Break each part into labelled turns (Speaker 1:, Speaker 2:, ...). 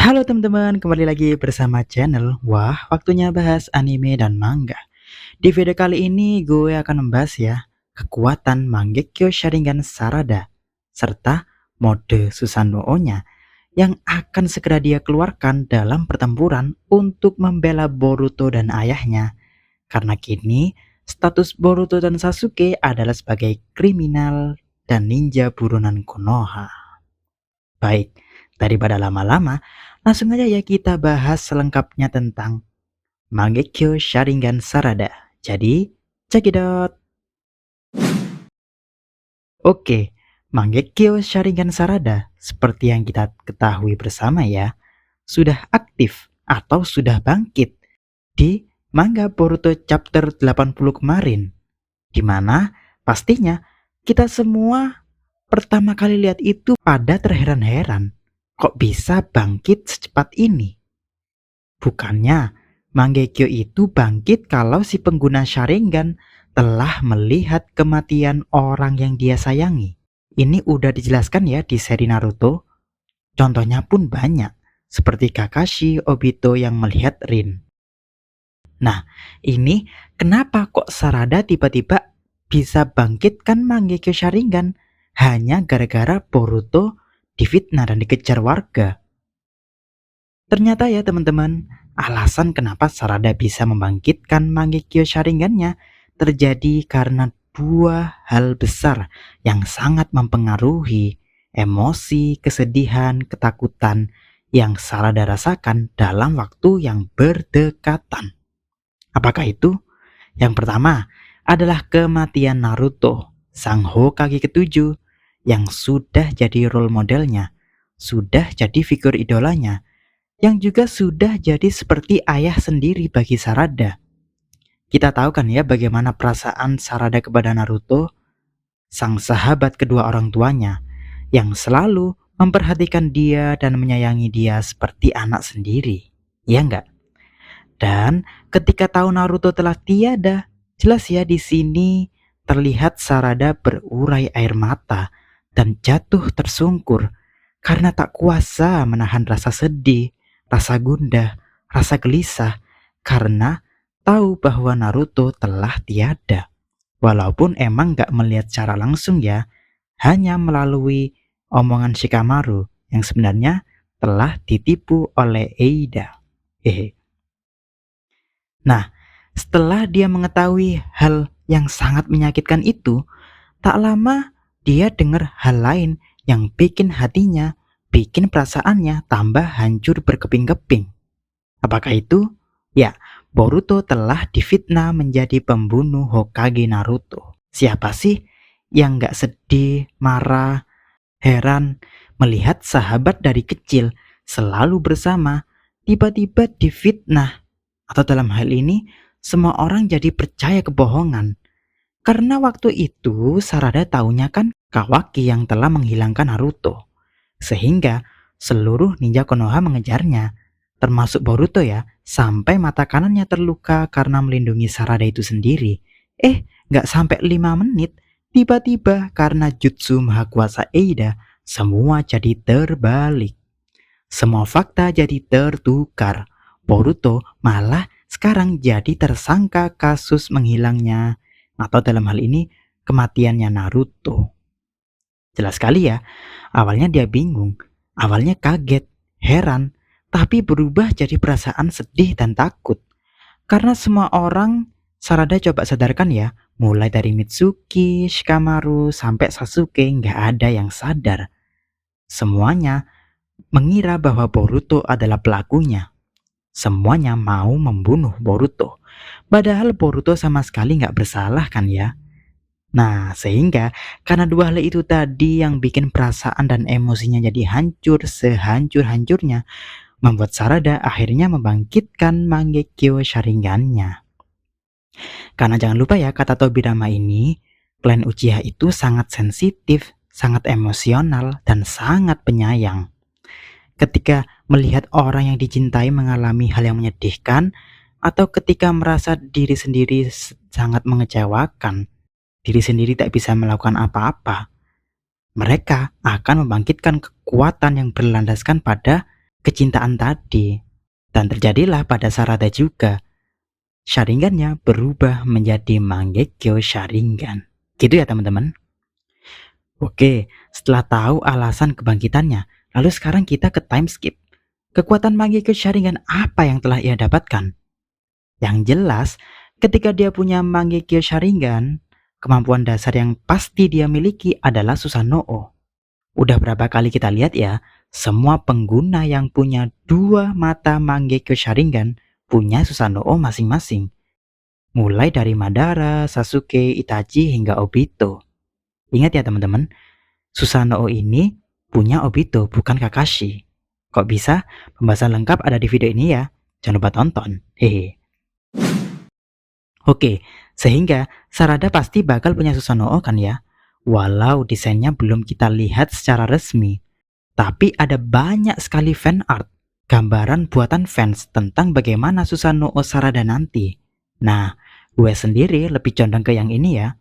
Speaker 1: Halo teman-teman, kembali lagi bersama channel Wah, waktunya bahas anime dan manga. Di video kali ini gue akan membahas ya kekuatan Mangekyo Sharingan Sarada serta mode Susanoo-nya yang akan segera dia keluarkan dalam pertempuran untuk membela Boruto dan ayahnya. Karena kini status Boruto dan Sasuke adalah sebagai kriminal dan ninja buronan Konoha. Baik, daripada lama-lama, langsung aja ya kita bahas selengkapnya tentang Mangekyo Sharingan Sarada. Jadi, cekidot. Oke, Mangekyo Sharingan Sarada seperti yang kita ketahui bersama ya, sudah aktif atau sudah bangkit di manga Boruto chapter 80 kemarin. Di mana pastinya kita semua pertama kali lihat itu pada terheran-heran. Kok bisa bangkit secepat ini? Bukannya Mangekyo itu bangkit kalau si pengguna Sharingan telah melihat kematian orang yang dia sayangi. Ini udah dijelaskan ya di seri Naruto. Contohnya pun banyak, seperti Kakashi Obito yang melihat Rin. Nah, ini kenapa kok Sarada tiba-tiba bisa bangkitkan Mangekyo Sharingan hanya gara-gara Boruto difitnah dan dikejar warga? Ternyata ya teman-teman, alasan kenapa Sarada bisa membangkitkan Mangekyo Sharingan-nya terjadi karena dua hal besar yang sangat mempengaruhi emosi, kesedihan, ketakutan yang Sarada rasakan dalam waktu yang berdekatan. Apakah itu? Yang pertama adalah kematian Naruto, sang Hokage ketujuh yang sudah jadi role modelnya, sudah jadi figur idolanya, yang juga sudah jadi seperti ayah sendiri bagi Sarada. Kita tahu kan ya bagaimana perasaan Sarada kepada Naruto, sang sahabat kedua orang tuanya, yang selalu memperhatikan dia dan menyayangi dia seperti anak sendiri. Ya enggak? Dan ketika tahu Naruto telah tiada, jelas ya di sini terlihat Sarada berurai air mata dan jatuh tersungkur karena tak kuasa menahan rasa sedih, rasa gundah, rasa gelisah karena tahu bahwa Naruto telah tiada. Walaupun emang gak melihat secara langsung ya, hanya melalui omongan Shikamaru yang sebenarnya telah ditipu oleh Eida. Nah, setelah dia mengetahui hal yang sangat menyakitkan itu, tak lama dia dengar hal lain yang bikin hatinya, bikin perasaannya tambah hancur berkeping-keping. Apakah itu? Ya, Boruto telah difitnah menjadi pembunuh Hokage Naruto. Siapa sih yang gak sedih, marah, heran melihat sahabat dari kecil selalu bersama tiba-tiba difitnah? Atau dalam hal ini, semua orang jadi percaya kebohongan. Karena waktu itu Sarada taunya kan Kawaki yang telah menghilangkan Naruto. Sehingga seluruh ninja Konoha mengejarnya, termasuk Boruto ya, sampai mata kanannya terluka karena melindungi Sarada itu sendiri. Gak sampai 5 menit, tiba-tiba karena jutsu maha kuasa Eida, semua jadi terbalik. Semua fakta jadi tertukar. Boruto malah sekarang jadi tersangka kasus menghilangnya, atau dalam hal ini kematiannya Naruto. Jelas sekali ya, awalnya dia bingung, awalnya kaget, heran, tapi berubah jadi perasaan sedih dan takut. Karena semua orang Sarada coba sadarkan ya, mulai dari Mitsuki, Shikamaru, sampai Sasuke nggak ada yang sadar. Semuanya mengira bahwa Boruto adalah pelakunya. Semuanya mau membunuh Boruto. Padahal Boruto sama sekali nggak bersalah kan ya. Nah, sehingga karena dua hal itu tadi yang bikin perasaan dan emosinya jadi hancur sehancur-hancurnya, membuat Sarada akhirnya membangkitkan Mangekyo Sharingan-nya. Karena jangan lupa ya, kata Tobirama ini, klan Uchiha itu sangat sensitif, sangat emosional, dan sangat penyayang. Ketika melihat orang yang dicintai mengalami hal yang menyedihkan, atau ketika merasa diri sendiri sangat mengecewakan, diri sendiri tak bisa melakukan apa-apa, mereka akan membangkitkan kekuatan yang berlandaskan pada kecintaan tadi. Dan terjadilah pada Sarada juga. Sharingannya berubah menjadi Mangekyo Sharingan. Gitu ya teman-teman. Oke, setelah tahu alasan kebangkitannya, lalu sekarang kita ke time skip. Kekuatan Mangekyo Sharingan apa yang telah ia dapatkan? Yang jelas, ketika dia punya Mangekyo Sharingan, kemampuan dasar yang pasti dia miliki adalah Susanoo. Udah berapa kali kita lihat ya, semua pengguna yang punya dua mata Mangekyo Sharingan punya Susanoo masing-masing. Mulai dari Madara, Sasuke, Itachi, hingga Obito. Ingat ya teman-teman, Susanoo ini punya Obito, bukan Kakashi. Kok bisa? Pembahasan lengkap ada di video ini ya. Jangan lupa tonton. Hehe. Oke, sehingga Sarada pasti bakal punya Susanoo kan ya? Walau desainnya belum kita lihat secara resmi. Tapi ada banyak sekali fan art, gambaran buatan fans tentang bagaimana Susanoo Sarada nanti. Nah, gue sendiri lebih condong ke yang ini ya.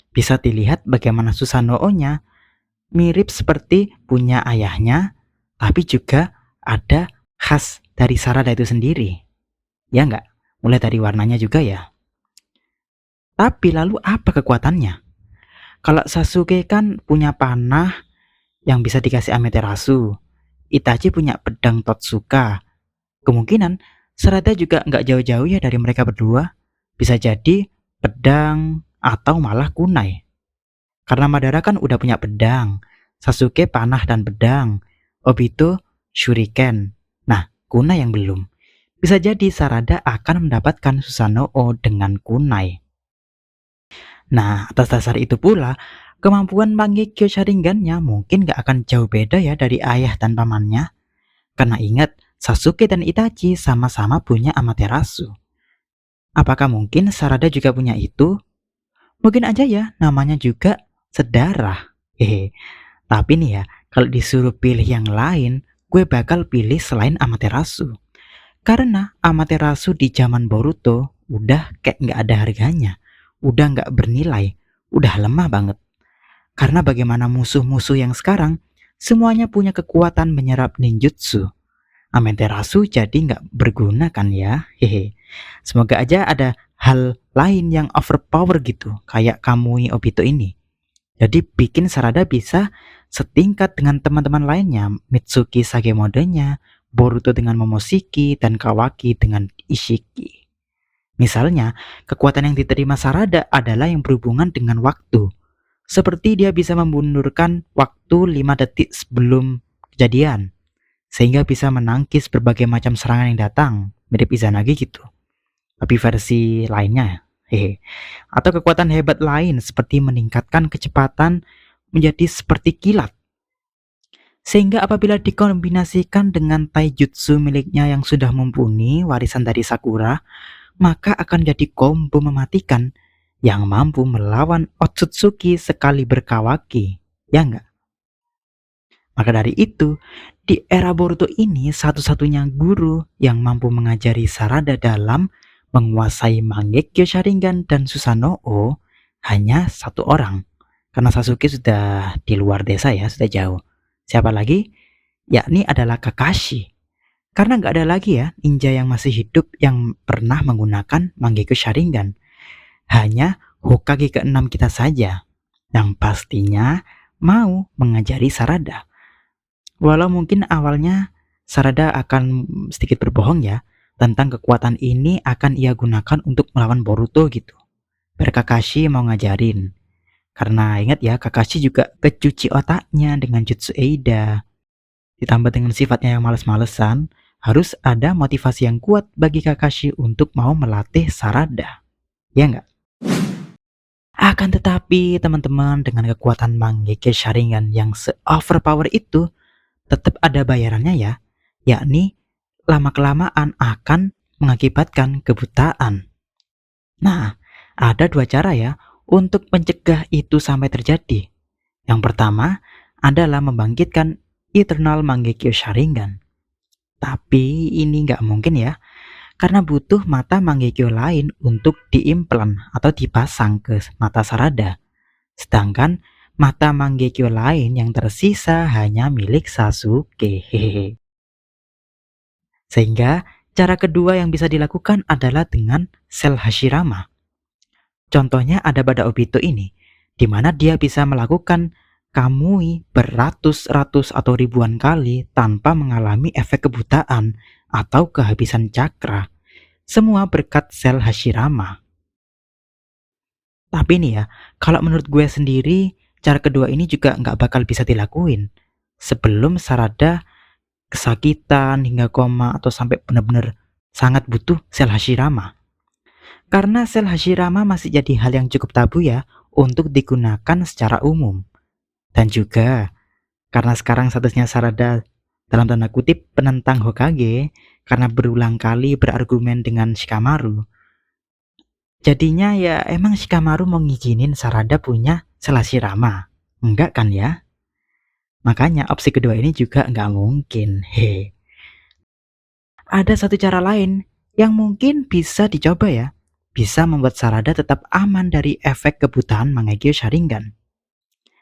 Speaker 1: Bisa dilihat bagaimana Susanoo-nya mirip seperti punya ayahnya, tapi juga ada khas dari Sarada itu sendiri. Ya nggak? Mulai dari warnanya juga ya. Tapi lalu apa kekuatannya? Kalau Sasuke kan punya panah yang bisa dikasih Amaterasu. Itachi punya pedang Totsuka. Kemungkinan Sarada juga nggak jauh-jauh ya dari mereka berdua. Bisa jadi pedang atau malah kunai. Karena Madara kan udah punya pedang. Sasuke panah dan pedang. Obito shuriken. Nah, kunai yang belum. Bisa jadi Sarada akan mendapatkan Susanoo dengan kunai. Nah, atas dasar itu pula, kemampuan Mangekyo Sharingannya mungkin gak akan jauh beda ya dari ayah dan pamannya. Karena ingat, Sasuke dan Itachi sama-sama punya Amaterasu. Apakah mungkin Sarada juga punya itu? Mungkin aja ya, namanya juga sedarah. Hehe. Tapi nih ya, kalau disuruh pilih yang lain, gue bakal pilih selain Amaterasu. Karena Amaterasu di zaman Boruto udah kayak nggak ada harganya, udah nggak bernilai, udah lemah banget. Karena bagaimana musuh-musuh yang sekarang semuanya punya kekuatan menyerap ninjutsu. Amaterasu jadi nggak berguna kan ya, hehe. Semoga aja ada hal lain yang overpower gitu, kayak Kamui Obito ini. Jadi bikin Sarada bisa setingkat dengan teman-teman lainnya, Mitsuki Sagemode-nya, Boruto dengan Momoshiki, dan Kawaki dengan Ishiki. Misalnya, kekuatan yang diterima Sarada adalah yang berhubungan dengan waktu. Seperti dia bisa memundurkan waktu 5 detik sebelum kejadian, sehingga bisa menangkis berbagai macam serangan yang datang, mirip Izanagi gitu. Tapi versi lainnya, hehe. Atau kekuatan hebat lain seperti meningkatkan kecepatan menjadi seperti kilat. Sehingga apabila dikombinasikan dengan taijutsu miliknya yang sudah mumpuni warisan dari Sakura, maka akan jadi combo mematikan yang mampu melawan Otsutsuki sekali berkawaki. Ya enggak? Maka dari itu, di era Boruto ini satu-satunya guru yang mampu mengajari Sarada dalam menguasai Mangekyo Sharingan dan Susanoo hanya satu orang. Karena Sasuke sudah di luar desa ya, sudah jauh. Siapa lagi? Yakni adalah Kakashi. Karena nggak ada lagi ya ninja yang masih hidup yang pernah menggunakan Mangekyo Sharingan. Hanya Hokage ke-6 kita saja yang pastinya mau mengajari Sarada. Walau mungkin awalnya Sarada akan sedikit berbohong ya tentang kekuatan ini akan ia gunakan untuk melawan Boruto gitu. Biar Kakashi mau ngajarin. Karena ingat ya, Kakashi juga kecuci otaknya dengan Jutsu Eida. Ditambah dengan sifatnya yang males-malesan, harus ada motivasi yang kuat bagi Kakashi untuk mau melatih Sarada. Ya nggak? Akan tetapi teman-teman, dengan kekuatan Mangekyo Sharingan yang se-overpower itu, tetap ada bayarannya ya, yakni lama-kelamaan akan mengakibatkan kebutaan. Nah, ada dua cara ya untuk mencegah itu sampai terjadi. Yang pertama adalah membangkitkan Eternal Mangekyo Sharingan. Tapi ini nggak mungkin ya, karena butuh mata Mangekyo lain untuk diimplan atau dipasang ke mata Sarada. Sedangkan mata Mangekyo lain yang tersisa hanya milik Sasuke. Hehehe. Sehingga cara kedua yang bisa dilakukan adalah dengan sel Hashirama. Contohnya ada pada Obito ini, di mana dia bisa melakukan kamui beratus-ratus atau ribuan kali tanpa mengalami efek kebutaan atau kehabisan cakra. Semua berkat sel Hashirama. Tapi nih ya, kalau menurut gue sendiri, cara kedua ini juga nggak bakal bisa dilakuin sebelum Sarada kesakitan hingga koma atau sampai benar-benar sangat butuh sel Hashirama. Karena sel Hashirama masih jadi hal yang cukup tabu ya untuk digunakan secara umum. Dan juga karena sekarang statusnya Sarada dalam tanda kutip penentang Hokage karena berulang kali berargumen dengan Shikamaru. Jadinya ya emang Shikamaru mau ngizinin Sarada punya sel Hashirama. Enggak kan ya? Makanya opsi kedua ini juga nggak mungkin. Ada satu cara lain yang mungkin bisa dicoba ya. Bisa membuat Sarada tetap aman dari efek kebutaan Mangekyo Sharingan.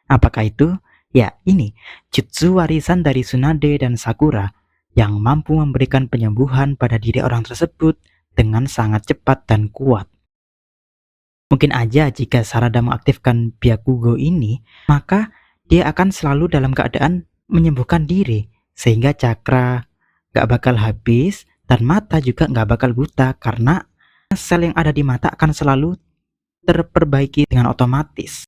Speaker 1: Apakah itu? Ya, ini jutsu warisan dari Tsunade dan Sakura yang mampu memberikan penyembuhan pada diri orang tersebut dengan sangat cepat dan kuat. Mungkin aja jika Sarada mengaktifkan Byakugo ini, maka dia akan selalu dalam keadaan menyembuhkan diri, sehingga cakra gak bakal habis dan mata juga gak bakal buta karena sel yang ada di mata akan selalu terperbaiki dengan otomatis.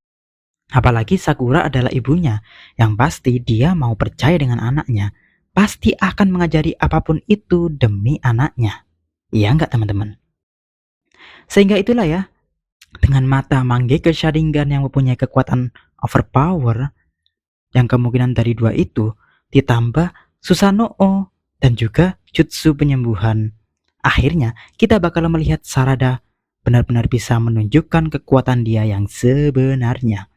Speaker 1: Apalagi Sakura adalah ibunya, yang pasti dia mau percaya dengan anaknya, pasti akan mengajari apapun itu demi anaknya. Iya nggak teman-teman? Sehingga itulah ya, dengan mata Mangekyo Sharingan yang mempunyai kekuatan overpower, yang kemungkinan dari dua itu, ditambah Susanoo dan juga jutsu penyembuhan. Akhirnya kita bakal melihat Sarada benar-benar bisa menunjukkan kekuatan dia yang sebenarnya.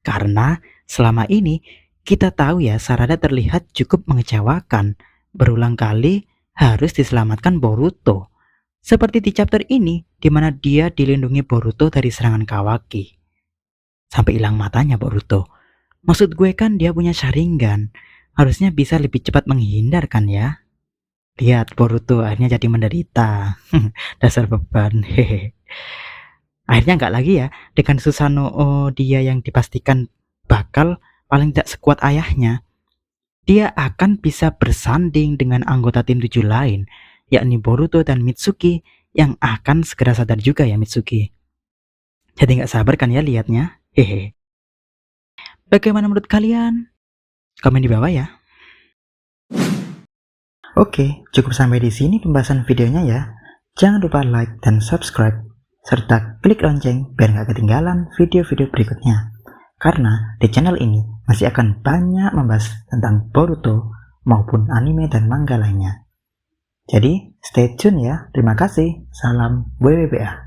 Speaker 1: Karena selama ini kita tahu ya Sarada terlihat cukup mengecewakan. Berulang kali harus diselamatkan Boruto. Seperti di chapter ini di mana dia dilindungi Boruto dari serangan Kawaki. Sampai hilang matanya Boruto. Maksud gue kan dia punya Sharingan. Harusnya bisa lebih cepat menghindar kan ya. Lihat Boruto akhirnya jadi menderita. Dasar beban. Hehe. Akhirnya nggak lagi ya, dengan Susanoo dia yang dipastikan bakal paling tidak sekuat ayahnya, dia akan bisa bersanding dengan anggota tim 7 lain, yakni Boruto dan Mitsuki yang akan segera sadar juga ya Mitsuki. Jadi nggak sabar kan ya lihatnya? Hehe. Bagaimana menurut kalian? Komen di bawah ya. Oke, cukup sampai di sini pembahasan videonya ya. Jangan lupa like dan subscribe serta klik lonceng biar nggak ketinggalan video-video berikutnya. Karena di channel ini masih akan banyak membahas tentang Boruto maupun anime dan manga lainnya. Jadi stay tune ya. Terima kasih. Salam WWBA.